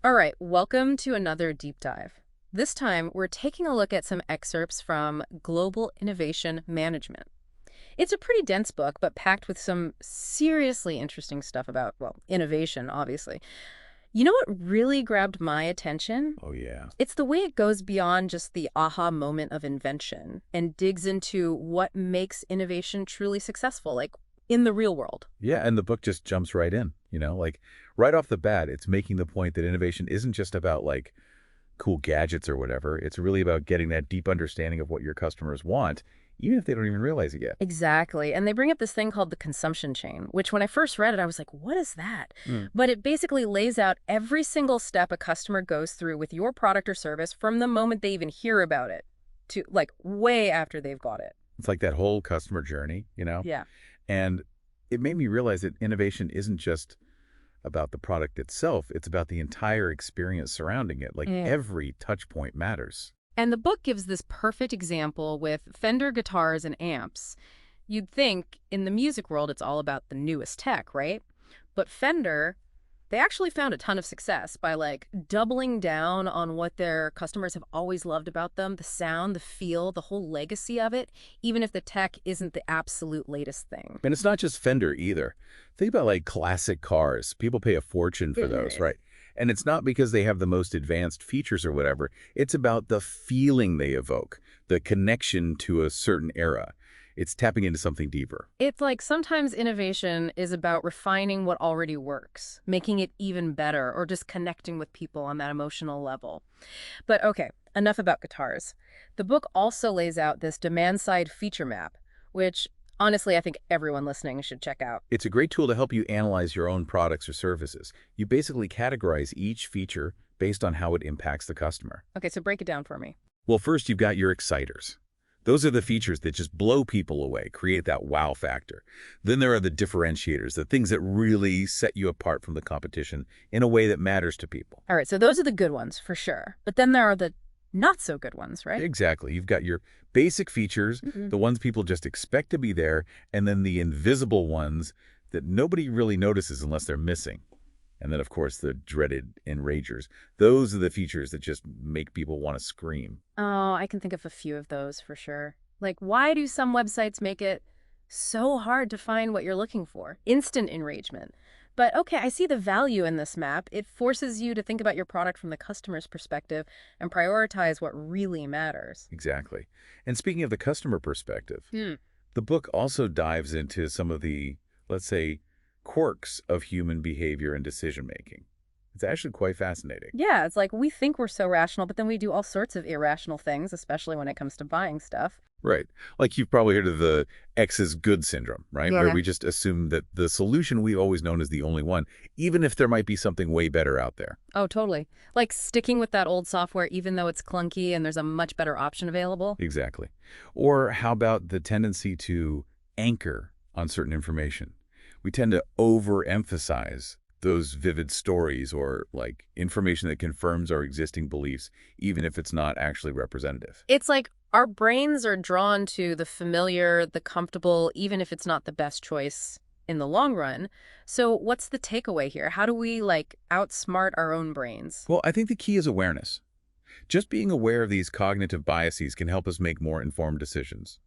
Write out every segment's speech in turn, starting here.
All right, welcome to another deep dive. This time, we're taking a look at some excerpts from Global Innovation Management. It's a pretty dense book, but packed with some seriously interesting stuff about, well, innovation, obviously. You know what really grabbed my attention? Oh, yeah. It's the way it goes beyond just the aha moment of invention and digs into what makes innovation truly successful, like in the real world. Yeah, and the book just jumps right in, like right off the bat, it's making the point that innovation isn't just about like cool gadgets or whatever. It's really about getting that deep understanding of what your customers want, even if they don't even realize it yet. Exactly. And they bring up this thing called the consumption chain, which when I first read it, I was like, what is that? Hmm. But it basically lays out every single step a customer goes through with your product or service from the moment they even hear about it to like way after they've got it. It's like that whole customer journey. Yeah. And it made me realize that innovation isn't just about the product itself, it's about the entire experience surrounding it. Like Mm. every touch point matters. And the book gives this perfect example with Fender guitars and amps. You'd think in the music world it's all about the newest tech, right? But Fender, they actually found a ton of success by like doubling down on what their customers have always loved about them, the sound, the feel, the whole legacy of it, even if the tech isn't the absolute latest thing. And it's not just Fender either. Think about like classic cars. People pay a fortune for those, Right. right? And it's not because they have the most advanced features or whatever. It's about the feeling they evoke, the connection to a certain era. It's tapping into something deeper. It's like sometimes innovation is about refining what already works, making it even better, or just connecting with people on that emotional level. But okay, enough about guitars. The book also lays out this demand-side feature map, which honestly I think everyone listening should check out. It's a great tool to help you analyze your own products or services. You basically categorize each feature based on how it impacts the customer. Okay, so break it down for me. Well, first you've got your exciters. Those are the features that just blow people away, create that wow factor. Then there are the differentiators, the things that really set you apart from the competition in a way that matters to people. All right, so those are the good ones for sure. But then there are the not so good ones, right? Exactly. You've got your basic features, Mhm. the ones people just expect to be there, and then the invisible ones that nobody really notices unless they're missing. And then, of course, the dreaded enragers. Those are the features that just make people want to scream. Oh, I can think of a few of those for sure. Like, why do some websites make it so hard to find what you're looking for? Instant enragement. But okay, I see the value in this map. It forces you to think about your product from the customer's perspective and prioritize what really matters. Exactly. And speaking of the customer perspective, Hmm. the book also dives into some of the, let's say, quirks of human behavior and decision making. It's actually quite fascinating. Yeah, it's like we think we're so rational, but then we do all sorts of irrational things, especially when it comes to buying stuff. Right. Like you've probably heard of the X is good syndrome, right? Where Yeah. we just assume that the solution we've always known is the only one, even if there might be something way better out there. Oh, totally. Like sticking with that old software even though it's clunky and there's a much better option available. Exactly. Or how about the tendency to anchor on certain information? We tend to overemphasize those vivid stories or like information that confirms our existing beliefs, even if it's not actually representative. It's like our brains are drawn to the familiar, the comfortable, even if it's not the best choice in the long run. So what's the takeaway here? How do we like outsmart our own brains? Well, I think the key is awareness. Just being aware of these cognitive biases can help us make more informed decisions.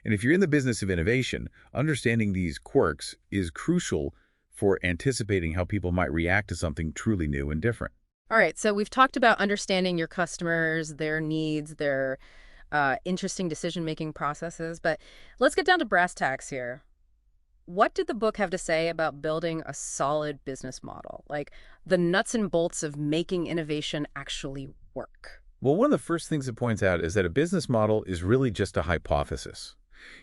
And if you're in the business of innovation, understanding these quirks is crucial for anticipating how people might react to something truly new and different. All right, so we've talked about understanding your customers, their needs, their interesting decision-making processes, but let's get down to brass tacks here. What did the book have to say about building a solid business model? Like the nuts and bolts of making innovation actually work? Well, one of the first things it points out is that a business model is really just a hypothesis.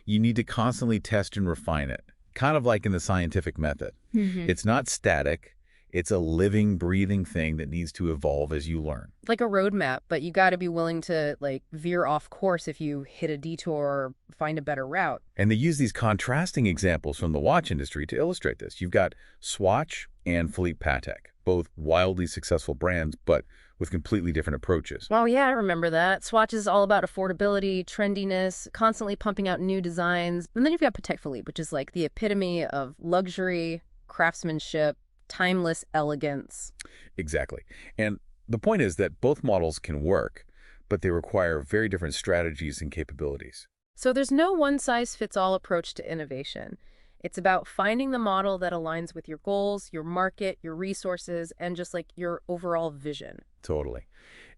You need to constantly test and refine it, kind of like in the scientific method. Hmm. It's not static. It's a living, breathing thing that needs to evolve as you learn. Like a roadmap, but you got to be willing to like veer off course if you hit a detour or find a better route. And they use these contrasting examples from the watch industry to illustrate this. You've got Swatch and Philippe Patek, both wildly successful brands, but with completely different approaches. Oh, yeah, I remember that. Swatch is all about affordability, trendiness, constantly pumping out new designs. And then you've got Patek Philippe, which is like the epitome of luxury, craftsmanship, timeless elegance. Exactly. And the point is that both models can work, but they require very different strategies and capabilities. So there's no one-size-fits-all approach to innovation. It's about finding the model that aligns with your goals, your market, your resources, and just like your overall vision. Totally.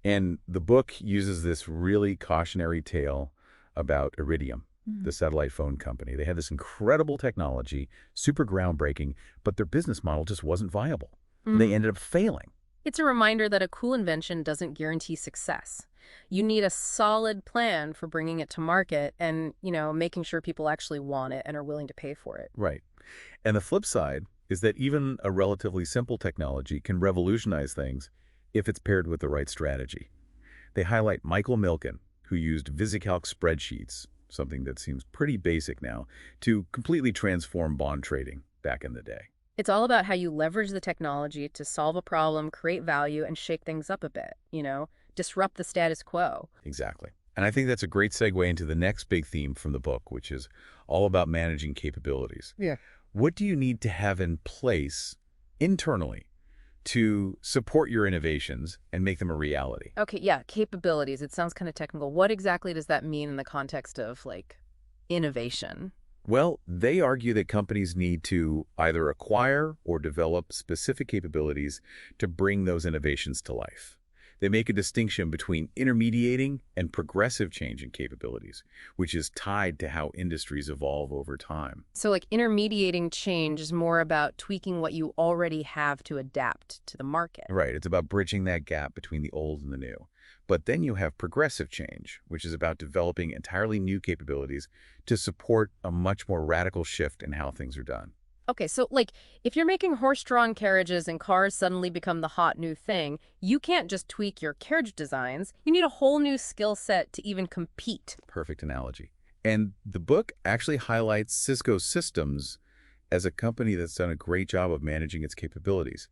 And the book uses this really cautionary tale about Iridium, the Mm. satellite phone company. They had this incredible technology, super groundbreaking, but their business model just wasn't viable. And they Mm. ended up failing. It's a reminder that a cool invention doesn't guarantee success. You need a solid plan for bringing it to market and, making sure people actually want it and are willing to pay for it. Right. And the flip side is that even a relatively simple technology can revolutionize things if it's paired with the right strategy. They highlight Michael Milken, who used VisiCalc spreadsheets, something that seems pretty basic now, to completely transform bond trading back in the day. It's all about how you leverage the technology to solve a problem, create value, and shake things up a bit, disrupt the status quo. Exactly. And I think that's a great segue into the next big theme from the book, which is all about managing capabilities. Yeah. What do you need to have in place internally to support your innovations and make them a reality? Okay, yeah, capabilities. It sounds kind of technical. What exactly does that mean in the context of like innovation? Well, they argue that companies need to either acquire or develop specific capabilities to bring those innovations to life. They make a distinction between intermediating and progressive change in capabilities, which is tied to how industries evolve over time. So, like, intermediating change is more about tweaking what you already have to adapt to the market. Right, it's about bridging that gap between the old and the new. But then you have progressive change, which is about developing entirely new capabilities to support a much more radical shift in how things are done. Okay, so, like, if you're making horse-drawn carriages and cars suddenly become the hot new thing, you can't just tweak your carriage designs. You need a whole new skill set to even compete. Perfect analogy. And the book actually highlights Cisco Systems as a company that's done a great job of managing its capabilities.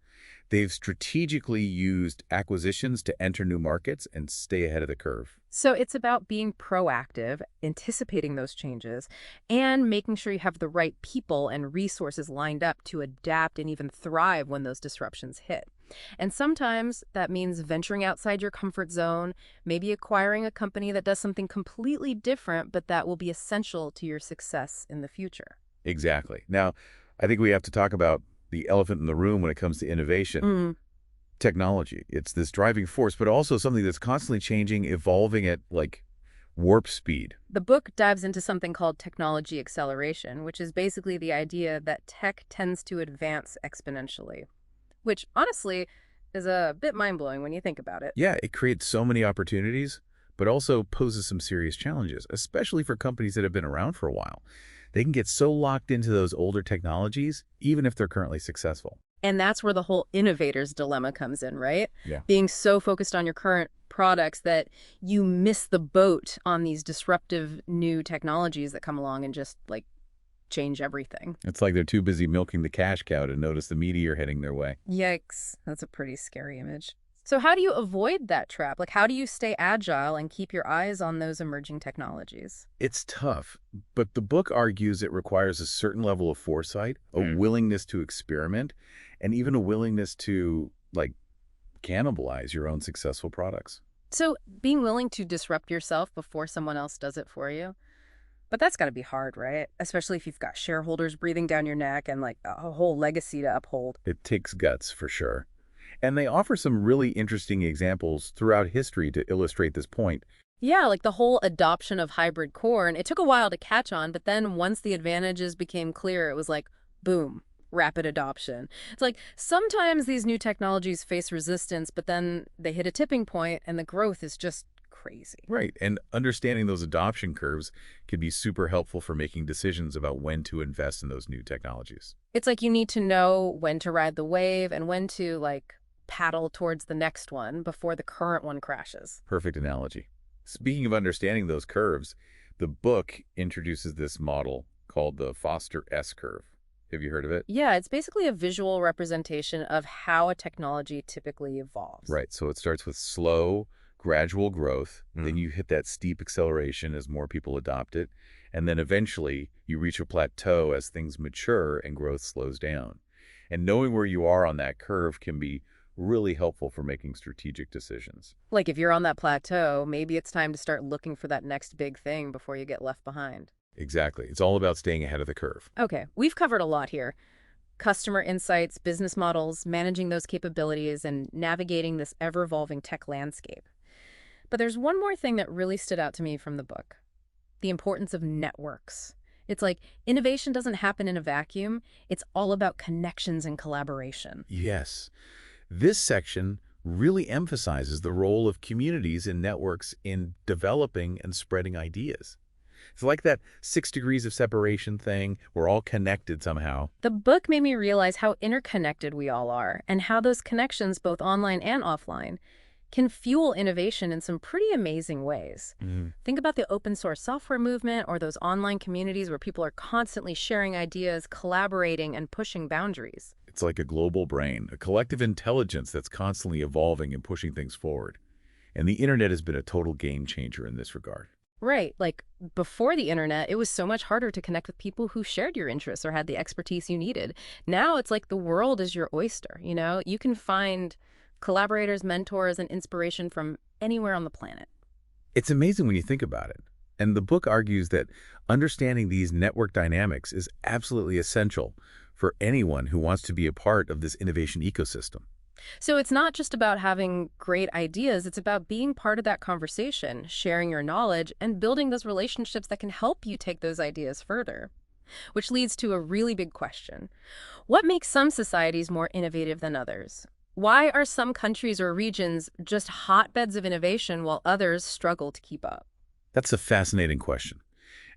They've strategically used acquisitions to enter new markets and stay ahead of the curve. So it's about being proactive, anticipating those changes, and making sure you have the right people and resources lined up to adapt and even thrive when those disruptions hit. And sometimes that means venturing outside your comfort zone, maybe acquiring a company that does something completely different, but that will be essential to your success in the future. Exactly. Now, I think we have to talk about the elephant in the room when it comes to innovation. Mm. Technology. It's this driving force, but also something that's constantly changing, evolving at like warp speed. The book dives into something called technology acceleration, which is basically the idea that tech tends to advance exponentially, which honestly is a bit mind-blowing when you think about it. Yeah, it creates so many opportunities, but also poses some serious challenges, especially for companies that have been around for a while. They can get so locked into those older technologies, even if they're currently successful. And that's where the whole innovator's dilemma comes in, right? Yeah. Being so focused on your current products that you miss the boat on these disruptive new technologies that come along and just like change everything. It's like they're too busy milking the cash cow to notice the meteor heading their way. Yikes. That's a pretty scary image. So how do you avoid that trap? Like, how do you stay agile and keep your eyes on those emerging technologies? It's tough, but the book argues it requires a certain level of foresight, a willingness to experiment, and even a willingness to, like, cannibalize your own successful products. So being willing to disrupt yourself before someone else does it for you. But that's got to be hard, right? Especially if you've got shareholders breathing down your neck and like a whole legacy to uphold. It takes guts, for sure. And they offer some really interesting examples throughout history to illustrate this point. Yeah, like the whole adoption of hybrid corn, it took a while to catch on, but then once the advantages became clear, it was like, boom, rapid adoption. It's like sometimes these new technologies face resistance, but then they hit a tipping point and the growth is just crazy. Right, and understanding those adoption curves can be super helpful for making decisions about when to invest in those new technologies. It's like you need to know when to ride the wave and when to like paddle towards the next one before the current one crashes. Perfect analogy. Speaking of understanding those curves, the book introduces this model called the Foster S-curve. Have you heard of it? Yeah, it's basically a visual representation of how a technology typically evolves. Right, so it starts with slow, gradual growth, then you hit that steep acceleration as more people adopt it, and then eventually you reach a plateau as things mature and growth slows down. And knowing where you are on that curve can be really helpful for making strategic decisions. Like if you're on that plateau, maybe it's time to start looking for that next big thing before you get left behind. Exactly. It's all about staying ahead of the curve. Okay, we've covered a lot here. Customer insights, business models, managing those capabilities, and navigating this ever-evolving tech landscape. But there's one more thing that really stood out to me from the book: the importance of networks. It's like innovation doesn't happen in a vacuum. It's all about connections and collaboration. Yes. This section really emphasizes the role of communities and networks in developing and spreading ideas. It's like that 6 degrees of separation thing. We're all connected somehow. The book made me realize how interconnected we all are and how those connections, both online and offline, can fuel innovation in some pretty amazing ways. Mhm. Think about the open source software movement or those online communities where people are constantly sharing ideas, collaborating, and pushing boundaries. It's like a global brain, a collective intelligence that's constantly evolving and pushing things forward. And the internet has been a total game changer in this regard. Right. Like before the internet, it was so much harder to connect with people who shared your interests or had the expertise you needed. Now it's like the world is your oyster, you know? You can find collaborators, mentors, and inspiration from anywhere on the planet. It's amazing when you think about it. And the book argues that understanding these network dynamics is absolutely essential for anyone who wants to be a part of this innovation ecosystem. So it's not just about having great ideas, it's about being part of that conversation, sharing your knowledge, and building those relationships that can help you take those ideas further. Which leads to a really big question. What makes some societies more innovative than others? Why are some countries or regions just hotbeds of innovation while others struggle to keep up? That's a fascinating question.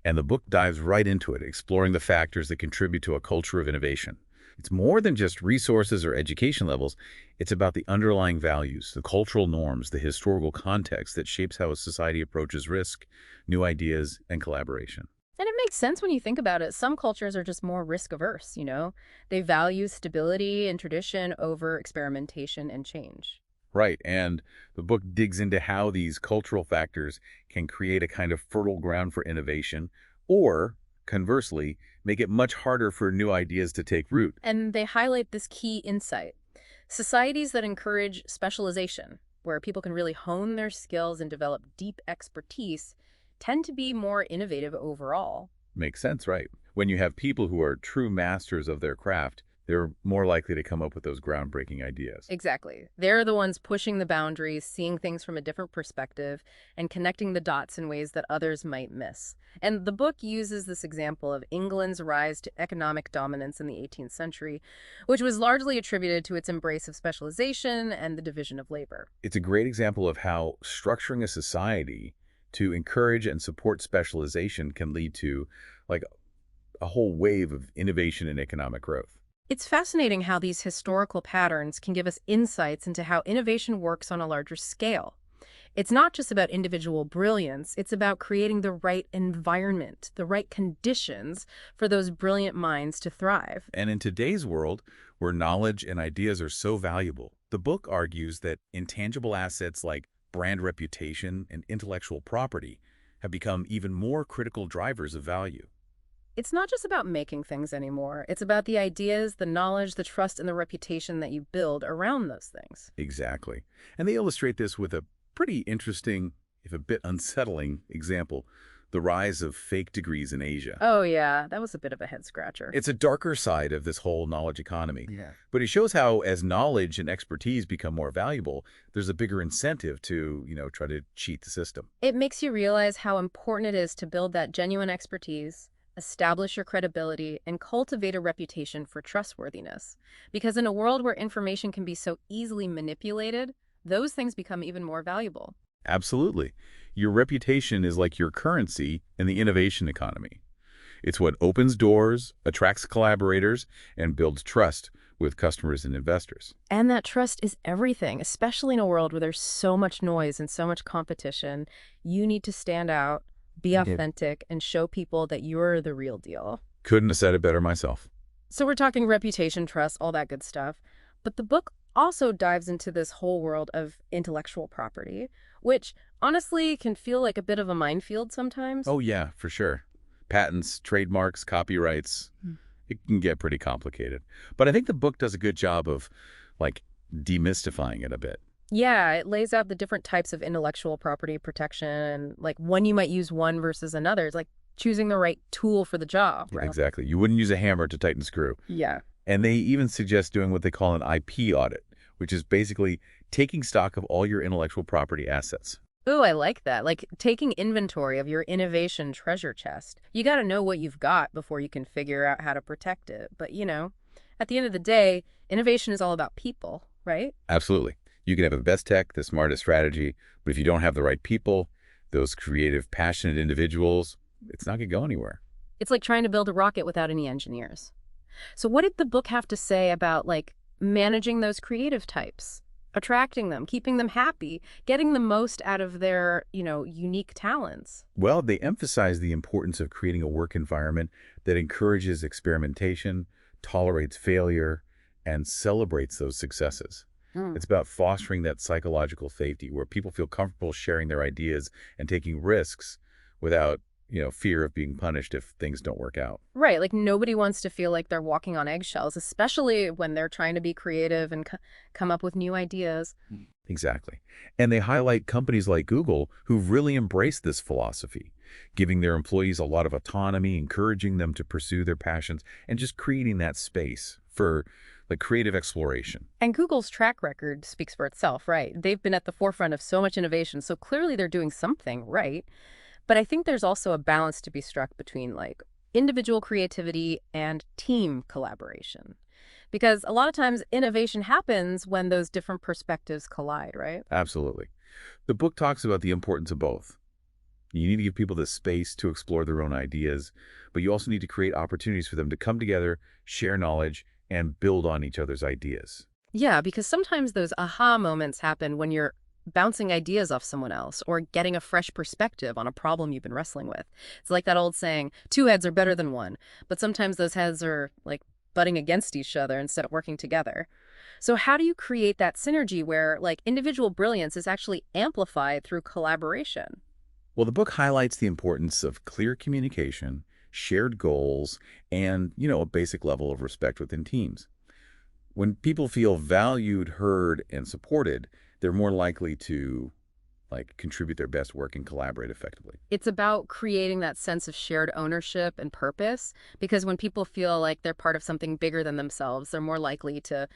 And the book dives right into it, exploring the factors that contribute to a culture of innovation. It's more than just resources or education levels. It's about the underlying values, the cultural norms, the historical context that shapes how a society approaches risk, new ideas, and collaboration. And it makes sense when you think about it. Some cultures are just more risk averse, you know? They value stability and tradition over experimentation and change. Right, and the book digs into how these cultural factors can create a kind of fertile ground for innovation, or, conversely, make it much harder for new ideas to take root. And they highlight this key insight. Societies that encourage specialization, where people can really hone their skills and develop deep expertise, tend to be more innovative overall. Makes sense, right? When you have people who are true masters of their craft, they're more likely to come up with those groundbreaking ideas. Exactly. They're the ones pushing the boundaries, seeing things from a different perspective, and connecting the dots in ways that others might miss. And the book uses this example of England's rise to economic dominance in the 18th century, which was largely attributed to its embrace of specialization and the division of labor. It's a great example of how structuring a society to encourage and support specialization can lead to, like, a whole wave of innovation and economic growth. It's fascinating how these historical patterns can give us insights into how innovation works on a larger scale. It's not just about individual brilliance, it's about creating the right environment, the right conditions for those brilliant minds to thrive. And in today's world, where knowledge and ideas are so valuable, the book argues that intangible assets like brand reputation and intellectual property have become even more critical drivers of value. It's not just about making things anymore. It's about the ideas, the knowledge, the trust, and the reputation that you build around those things. Exactly. And they illustrate this with a pretty interesting, if a bit unsettling, example: the rise of fake degrees in Asia. Oh yeah, that was a bit of a head scratcher. It's a darker side of this whole knowledge economy. Yeah. But it shows how, as knowledge and expertise become more valuable, there's a bigger incentive to, try to cheat the system. It makes you realize how important it is to build that genuine expertise, establish your credibility, and cultivate a reputation for trustworthiness. Because in a world where information can be so easily manipulated, those things become even more valuable. Absolutely. Your reputation is like your currency in the innovation economy. It's what opens doors, attracts collaborators, and builds trust with customers and investors. And that trust is everything, especially in a world where there's so much noise and so much competition. You need to stand out, be authentic, and show people that you're the real deal. Couldn't have said it better myself. So we're talking reputation, trust, all that good stuff. But the book also dives into this whole world of intellectual property, which honestly can feel like a bit of a minefield sometimes. Oh yeah, for sure. Patents, trademarks, copyrights. It can get pretty complicated. But I think the book does a good job of, like, demystifying it a bit. Yeah, it lays out the different types of intellectual property protection, like when you might use one versus another. It's like choosing the right tool for the job, Yeah, right? exactly. You wouldn't use a hammer to tighten a screw. Yeah. And they even suggest doing what they call an IP audit, which is basically taking stock of all your intellectual property assets. Ooh, I like that. Like taking inventory of your innovation treasure chest. You got to know what you've got before you can figure out how to protect it. But, at the end of the day, innovation is all about people, right? Absolutely. You can have the best tech, the smartest strategy, but if you don't have the right people, those creative, passionate individuals, it's not going to go anywhere. It's like trying to build a rocket without any engineers. So what did the book have to say about like managing those creative types, attracting them, keeping them happy, getting the most out of their, unique talents? Well, they emphasize the importance of creating a work environment that encourages experimentation, tolerates failure, and celebrates those successes. Mm. It's about fostering that psychological safety where people feel comfortable sharing their ideas and taking risks without, fear of being punished if things don't work out. Right, like nobody wants to feel like they're walking on eggshells, especially when they're trying to be creative and come up with new ideas. Exactly. And they highlight companies like Google who've really embraced this philosophy, giving their employees a lot of autonomy, encouraging them to pursue their passions, and just creating that space for like creative exploration. And Google's track record speaks for itself, right? They've been at the forefront of so much innovation, so clearly they're doing something right. But I think there's also a balance to be struck between like individual creativity and team collaboration. Because a lot of times innovation happens when those different perspectives collide, right? Absolutely. The book talks about the importance of both. You need to give people the space to explore their own ideas, but you also need to create opportunities for them to come together, share knowledge, and build on each other's ideas. Yeah, because sometimes those aha moments happen when you're bouncing ideas off someone else or getting a fresh perspective on a problem you've been wrestling with. It's like that old saying, two heads are better than one, but sometimes those heads are like butting against each other instead of working together. So how do you create that synergy where like individual brilliance is actually amplified through collaboration? Well, the book highlights the importance of clear communication, shared goals, and, a basic level of respect within teams. When people feel valued, heard, and supported, they're more likely to like contribute their best work and collaborate effectively. It's about creating that sense of shared ownership and purpose because when people feel like they're part of something bigger than themselves, they're more likely to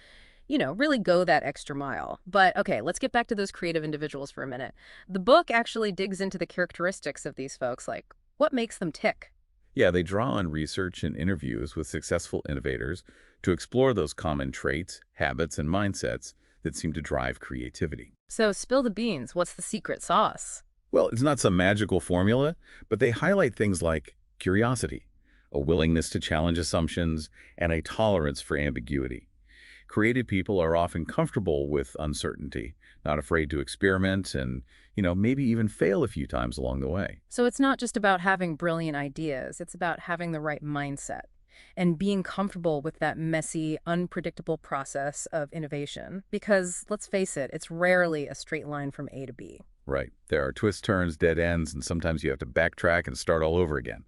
really go that extra mile. But okay, let's get back to those creative individuals for a minute. The book actually digs into the characteristics of these folks, like what makes them tick. Yeah, they draw on research and interviews with successful innovators to explore those common traits, habits, and mindsets that seem to drive creativity. So spill the beans. What's the secret sauce? Well, it's not some magical formula, but they highlight things like curiosity, a willingness to challenge assumptions, and a tolerance for ambiguity. Creative people are often comfortable with uncertainty, not afraid to experiment and, maybe even fail a few times along the way. So it's not just about having brilliant ideas, it's about having the right mindset and being comfortable with that messy, unpredictable process of innovation. Because let's face it, it's rarely a straight line from A to B. Right. There are twists, turns, dead ends, and sometimes you have to backtrack and start all over again.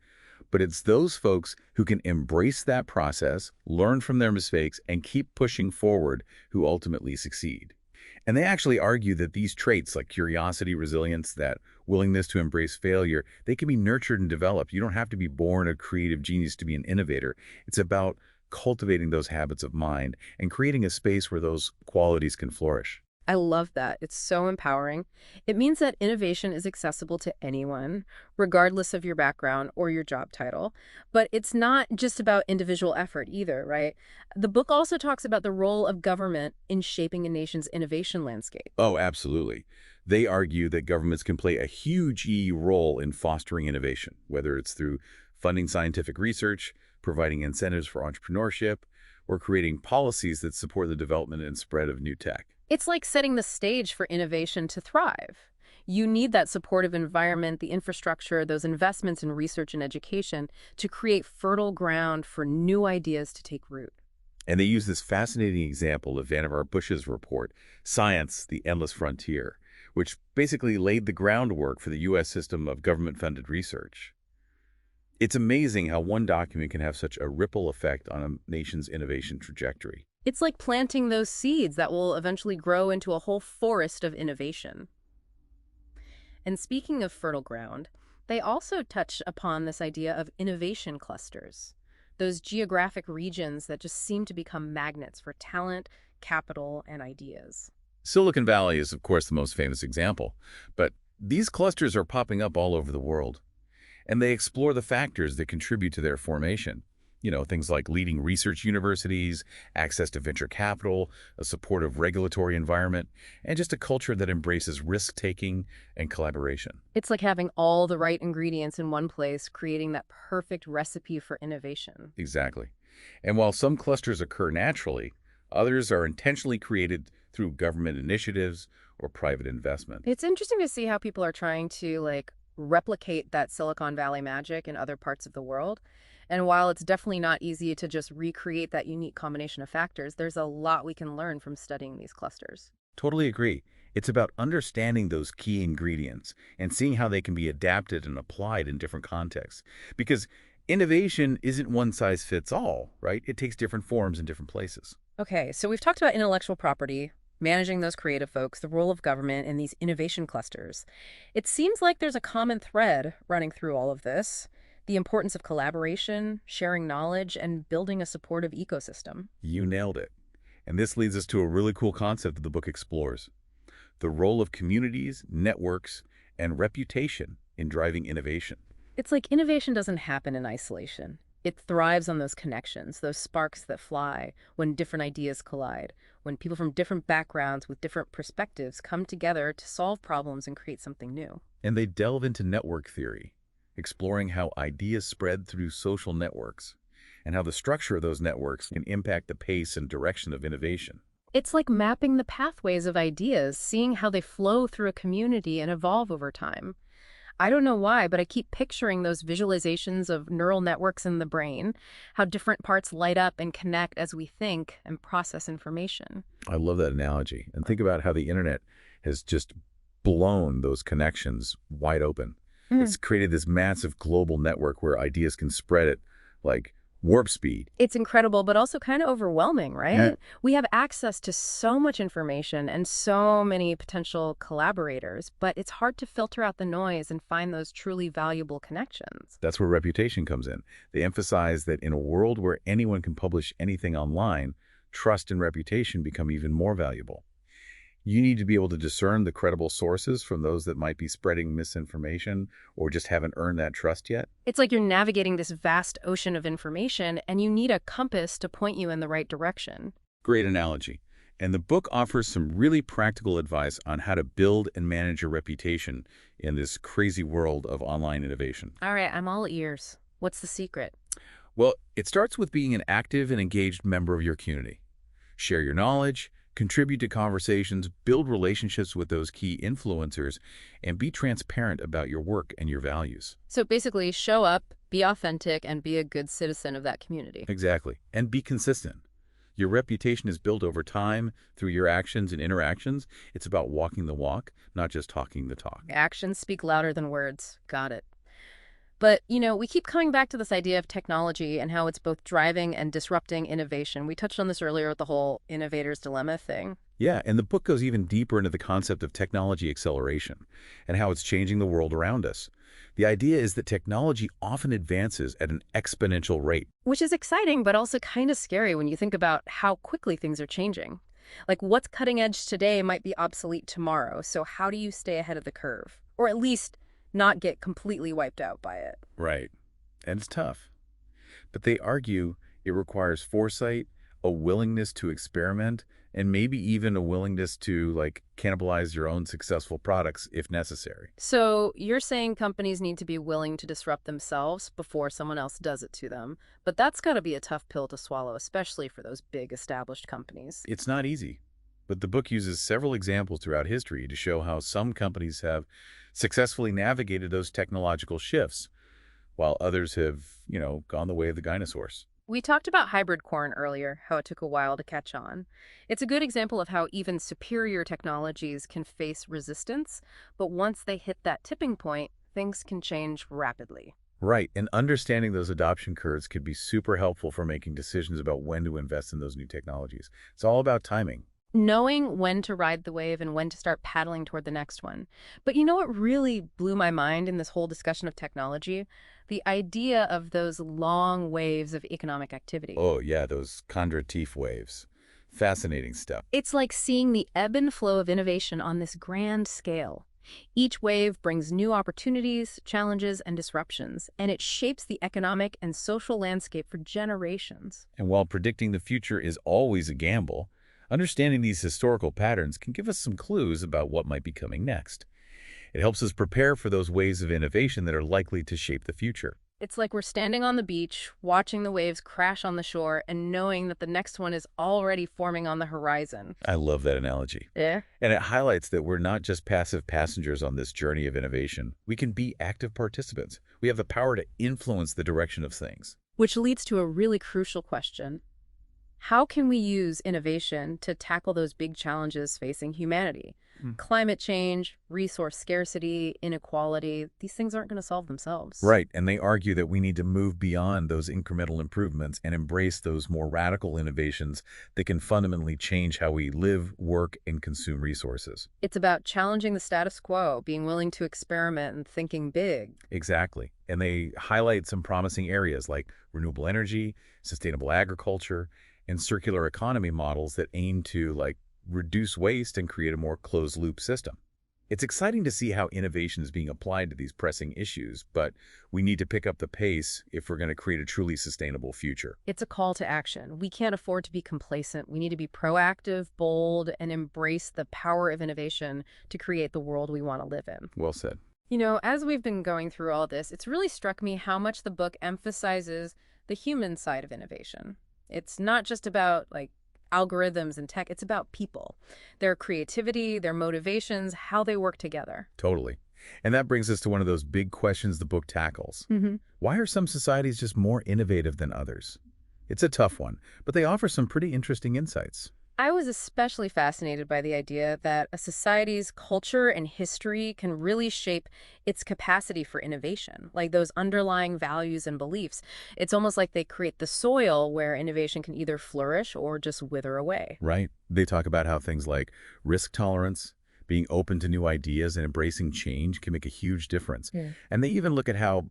But it's those folks who can embrace that process, learn from their mistakes, and keep pushing forward who ultimately succeed. And they actually argue that these traits like curiosity, resilience, that willingness to embrace failure, they can be nurtured and developed. You don't have to be born a creative genius to be an innovator. It's about cultivating those habits of mind and creating a space where those qualities can flourish. I love that. It's so empowering. It means that innovation is accessible to anyone, regardless of your background or your job title. But it's not just about individual effort either, right? The book also talks about the role of government in shaping a nation's innovation landscape. Oh, absolutely. They argue that governments can play a huge role in fostering innovation, whether it's through funding scientific research, providing incentives for entrepreneurship, or creating policies that support the development and spread of new tech. It's like setting the stage for innovation to thrive. You need that supportive environment, the infrastructure, those investments in research and education to create fertile ground for new ideas to take root. And they use this fascinating example of Vannevar Bush's report, Science, the Endless Frontier, which basically laid the groundwork for the U.S. system of government-funded research. It's amazing how one document can have such a ripple effect on a nation's innovation trajectory. It's like planting those seeds that will eventually grow into a whole forest of innovation. And speaking of fertile ground, they also touch upon this idea of innovation clusters, those geographic regions that just seem to become magnets for talent, capital, and ideas. Silicon Valley is, of course, the most famous example, but these clusters are popping up all over the world, and they explore the factors that contribute to their formation. Things like leading research universities, access to venture capital, a supportive regulatory environment, and just a culture that embraces risk-taking and collaboration. It's like having all the right ingredients in one place, creating that perfect recipe for innovation. Exactly. And while some clusters occur naturally, others are intentionally created through government initiatives or private investment. It's interesting to see how people are trying to replicate that Silicon Valley magic in other parts of the world. And while it's definitely not easy to just recreate that unique combination of factors, there's a lot we can learn from studying these clusters. Totally agree. It's about understanding those key ingredients and seeing how they can be adapted and applied in different contexts. Because innovation isn't one size fits all, right? It takes different forms in different places. Okay, so we've talked about intellectual property, managing those creative folks, the role of government in these innovation clusters. It seems like there's a common thread running through all of this: the importance of collaboration, sharing knowledge, and building a supportive ecosystem. You nailed it. And this leads us to a really cool concept that the book explores: the role of communities, networks, and reputation in driving innovation. It's like innovation doesn't happen in isolation. It thrives on those connections, those sparks that fly when different ideas collide, when people from different backgrounds with different perspectives come together to solve problems and create something new. And they delve into network theory, exploring how ideas spread through social networks and how the structure of those networks can impact the pace and direction of innovation. It's like mapping the pathways of ideas, seeing how they flow through a community and evolve over time. I don't know why, but I keep picturing those visualizations of neural networks in the brain, how different parts light up and connect as we think and process information. I love that analogy. And think about how the internet has just blown those connections wide open. Mhm. It's created this massive global network where ideas can spread at like warp speed. It's incredible, but also kind of overwhelming, Yeah. right? We have access to so much information and so many potential collaborators, but it's hard to filter out the noise and find those truly valuable connections. That's where reputation comes in. They emphasize that in a world where anyone can publish anything online, trust and reputation become even more valuable. You need to be able to discern the credible sources from those that might be spreading misinformation or just haven't earned that trust yet. It's like you're navigating this vast ocean of information and you need a compass to point you in the right direction. Great analogy. And the book offers some really practical advice on how to build and manage your reputation in this crazy world of online innovation. All right, I'm all ears. What's the secret? Well, it starts with being an active and engaged member of your community. Share your knowledge, contribute to conversations, build relationships with those key influencers, and be transparent about your work and your values. So basically, show up, be authentic, and be a good citizen of that community. Exactly. And be consistent. Your reputation is built over time through your actions and interactions. It's about walking the walk, not just talking the talk. Actions speak louder than words. Got it. But, we keep coming back to this idea of technology and how it's both driving and disrupting innovation. We touched on this earlier with the whole innovator's dilemma thing. Yeah, and the book goes even deeper into the concept of technology acceleration and how it's changing the world around us. The idea is that technology often advances at an exponential rate. Which is exciting, but also kind of scary when you think about how quickly things are changing. Like what's cutting edge today might be obsolete tomorrow. So how do you stay ahead of the curve? Or at least not get completely wiped out by it. Right. And it's tough. But they argue it requires foresight, a willingness to experiment, and maybe even a willingness to, cannibalize your own successful products if necessary. So you're saying companies need to be willing to disrupt themselves before someone else does it to them. But that's got to be a tough pill to swallow, especially for those big established companies. It's not easy, but the book uses several examples throughout history to show how some companies have successfully navigated those technological shifts, while others have, gone the way of the dinosaurs. We talked about hybrid corn earlier, how it took a while to catch on. It's a good example of how even superior technologies can face resistance, but once they hit that tipping point, things can change rapidly. Right, and understanding those adoption curves could be super helpful for making decisions about when to invest in those new technologies. It's all about timing. Knowing when to ride the wave and when to start paddling toward the next one. But you know what really blew my mind in this whole discussion of technology? The idea of those long waves of economic activity. Oh, yeah, those Kondratiev waves. Fascinating stuff. It's like seeing the ebb and flow of innovation on this grand scale. Each wave brings new opportunities, challenges, and disruptions, and it shapes the economic and social landscape for generations. And while predicting the future is always a gamble, understanding these historical patterns can give us some clues about what might be coming next. It helps us prepare for those waves of innovation that are likely to shape the future. It's like we're standing on the beach, watching the waves crash on the shore, and knowing that the next one is already forming on the horizon. I love that analogy. Yeah. And it highlights that we're not just passive passengers on this journey of innovation. We can be active participants. We have the power to influence the direction of things. Which leads to a really crucial question. How can we use innovation to tackle those big challenges facing humanity? Hmm. Climate change, resource scarcity, inequality, these things aren't going to solve themselves. Right, and they argue that we need to move beyond those incremental improvements and embrace those more radical innovations that can fundamentally change how we live, work, and consume resources. It's about challenging the status quo, being willing to experiment and thinking big. Exactly. And they highlight some promising areas like renewable energy, sustainable agriculture, and circular economy models that aim to reduce waste and create a more closed-loop system. It's exciting to see how innovation is being applied to these pressing issues, but we need to pick up the pace if we're going to create a truly sustainable future. It's a call to action. We can't afford to be complacent. We need to be proactive, bold, and embrace the power of innovation to create the world we want to live in. Well said. You know, as we've been going through all this, it's really struck me how much the book emphasizes the human side of innovation. It's not just about algorithms and tech, it's about people, their creativity, their motivations, how they work together. Totally. And that brings us to one of those big questions the book tackles. Why are some societies just more innovative than others? It's a tough one, but they offer some pretty interesting insights. I was especially fascinated by the idea that a society's culture and history can really shape its capacity for innovation, like those underlying values and beliefs. It's almost like they create the soil where innovation can either flourish or just wither away. Right? They talk about how things like risk tolerance, being open to new ideas, and embracing change can make a huge difference. Yeah. And they even look at how,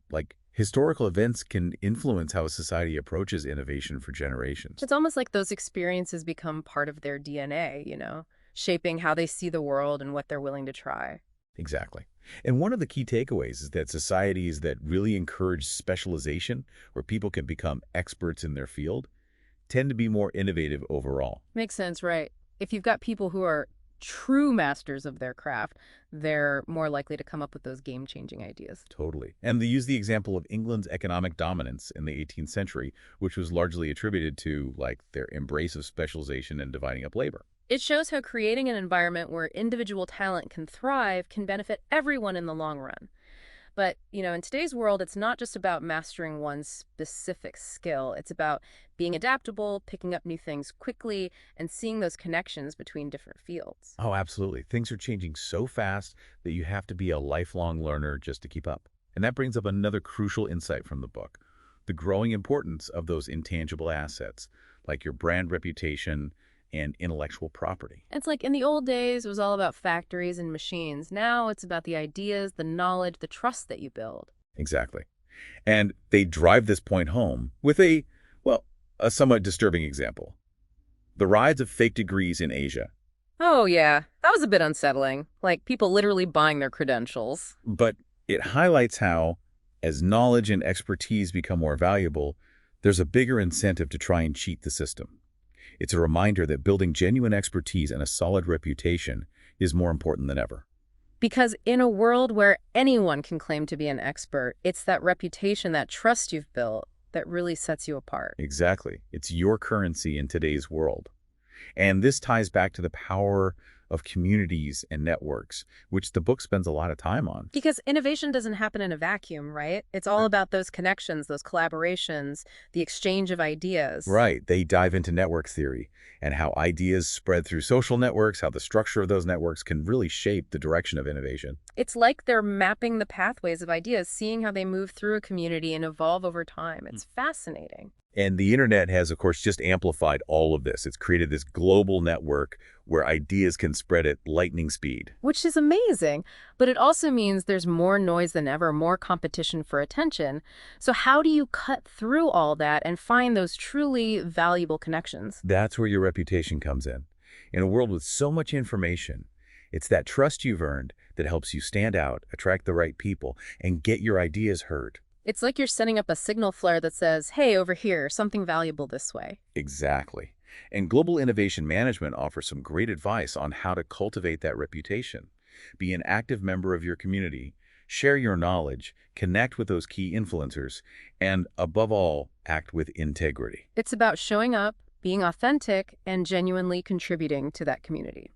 historical events can influence how a society approaches innovation for generations. It's almost like those experiences become part of their DNA, shaping how they see the world and what they're willing to try. Exactly. And one of the key takeaways is that societies that really encourage specialization, where people can become experts in their field, tend to be more innovative overall. Makes sense, right? If you've got people who are true masters of their craft, they're more likely to come up with those game-changing ideas. Totally. And they use the example of England's economic dominance in the 18th century, which was largely attributed to, their embrace of specialization and dividing up labor. It shows how creating an environment where individual talent can thrive can benefit everyone in the long run. But, in today's world, it's not just about mastering one specific skill. It's about being adaptable, picking up new things quickly, and seeing those connections between different fields. Oh, absolutely. Things are changing so fast that you have to be a lifelong learner just to keep up. And that brings up another crucial insight from the book, the growing importance of those intangible assets, like your brand reputation and intellectual property. It's like in the old days, it was all about factories and machines. Now it's about the ideas, the knowledge, the trust that you build. Exactly. And they drive this point home with a somewhat disturbing example. The rise of fake degrees in Asia. Oh, yeah. That was a bit unsettling. Like people literally buying their credentials. But it highlights how, as knowledge and expertise become more valuable, there's a bigger incentive to try and cheat the system. It's a reminder that building genuine expertise and a solid reputation is more important than ever. Because in a world where anyone can claim to be an expert, it's that reputation, that trust you've built that really sets you apart. Exactly. It's your currency in today's world. And this ties back to the power of communities and networks, which the book spends a lot of time on. Because innovation doesn't happen in a vacuum, right? It's all about those connections, those collaborations, the exchange of ideas. Right. They dive into network theory and how ideas spread through social networks, how the structure of those networks can really shape the direction of innovation. It's like they're mapping the pathways of ideas, seeing how they move through a community and evolve over time. It's fascinating. And the internet has, of course, just amplified all of this. It's created this global network where ideas can spread at lightning speed. Which is amazing, but it also means there's more noise than ever, more competition for attention. So how do you cut through all that and find those truly valuable connections? That's where your reputation comes in. In a world with so much information, it's that trust you've earned that helps you stand out, attract the right people, and get your ideas heard. It's like you're setting up a signal flare that says, hey, over here, something valuable this way. Exactly. And global innovation management offers some great advice on how to cultivate that reputation. Be an active member of your community, share your knowledge, connect with those key influencers, and above all, act with integrity. It's about showing up, being authentic, and genuinely contributing to that community.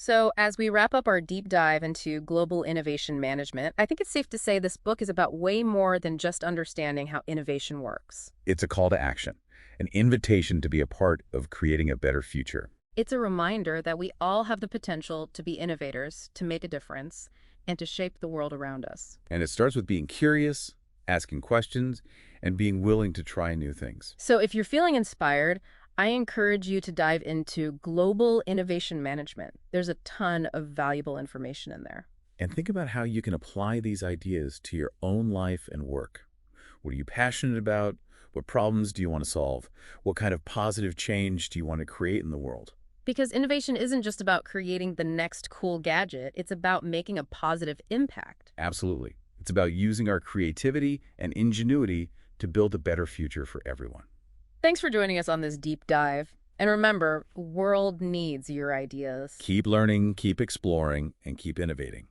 So, as we wrap up our deep dive into global innovation management, I think it's safe to say this book is about way more than just understanding how innovation works. It's a call to action, an invitation to be a part of creating a better future. It's a reminder that we all have the potential to be innovators, to make a difference, and to shape the world around us. And it starts with being curious, asking questions, and being willing to try new things. So, if you're feeling inspired, I encourage you to dive into global innovation management. There's a ton of valuable information in there. And think about how you can apply these ideas to your own life and work. What are you passionate about? What problems do you want to solve? What kind of positive change do you want to create in the world? Because innovation isn't just about creating the next cool gadget, it's about making a positive impact. Absolutely. It's about using our creativity and ingenuity to build a better future for everyone. Thanks for joining us on this deep dive. And remember, the world needs your ideas. Keep learning, keep exploring, and keep innovating.